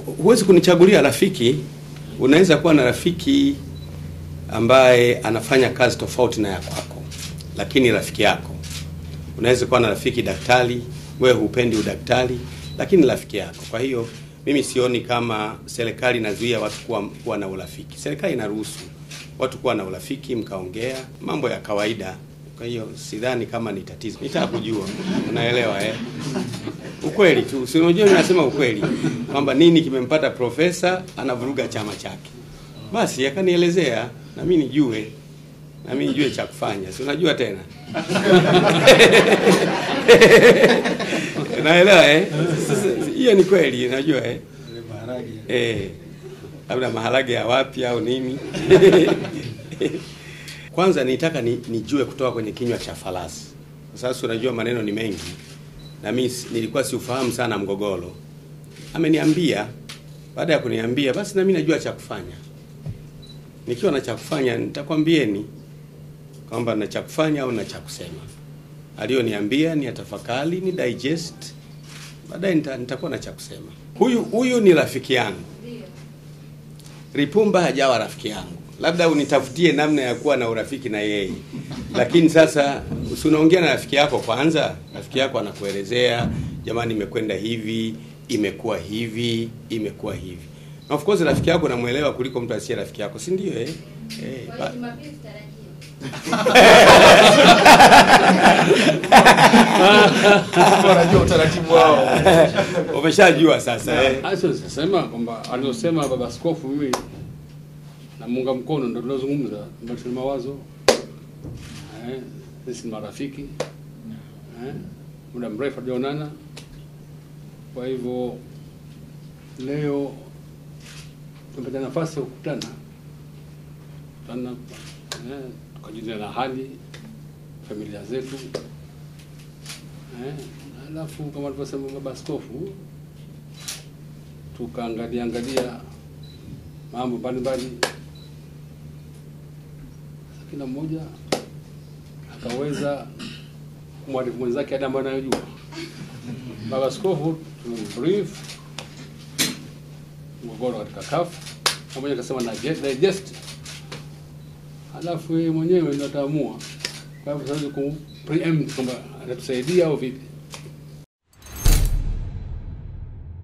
huwezi kunichagulia rafiki. Unaweza kuwa na rafiki ambaye anafanya kazi tofauti na ya kwako, lakini rafiki yako. Unaweza kuwa na rafiki daktari, wewe hupendi udaktari, lakini rafiki yako. Kwa hiyo mimi sioni kama serikali inazuia watu kuwa na urafiki. Serikali inaruhusu watu kuwa na urafiki, mkaongea mambo ya kawaida. Kwa hiyo sidhani kama ni tatizo. Nitaka kujua, unaelewa ukweli tu. Si unajua ninasema ukweli kwamba nini kimempata profesa anavuruga chama chake. Basi akanielezea na mimi nijue cha kufanya. Si unajua tena. Unaelewa Sasa hiyo ni kweli, unajua maharage. Labda maharage ya wapi au nini? Kwanza nitaka nijue kutoka kwenye kinywa cha farasi. Sasa unajua maneno ni mengi. Na mimi nilikuwa siufahamu sana mgogoro. Ameniambia, baada ya kuniambia basi na mimi najua cha kufanya. Nikiwa na cha kufanya nitakwambieni kwamba na cha kufanya au na cha kusema. Alioniambia ni atafakari, ni digest. Baadaye nitakuwa na cha kusema. Huyu ni rafiki yangu. Lipumba hajawa rafiki yangu. Labda unitafutie namna ya kuwa na urafiki na yeye. Lakini sasa unaongea na rafiki yako kwanza, rafiki yako anakuelezea, jamani nimekwenda hivi, imekuwa hivi, imekuwa hivi. Na of course rafiki yako unamuelewa kuliko mtu asiye rafiki yako, si ndio Wanajua utaratibu wao. Umeshajua sasa Sasa sema kwamba aliosema baba askofu mimi na munga mkono ndio tunazungumza, ndio tuna mawazo. Sisi ni marafiki. Muda mrefu hatujaonana. Kwa hivyo leo tumepata nafasi ya kukutana. Tukajuliana hali familia zetu. Alafu kama alivyosema baba askofu tukaangalia mambo mbalimbali. Kila mmoja akaweza kumwarifu mwenzake hadi ambaye anayojua. Baba askofu brief mgogoro katika CAF, mmoja akasema na digest. Alafu yeye mwenyewe ndio ataamua. Kwa hivyo sasa preempt kwamba atatusaidia au vipi.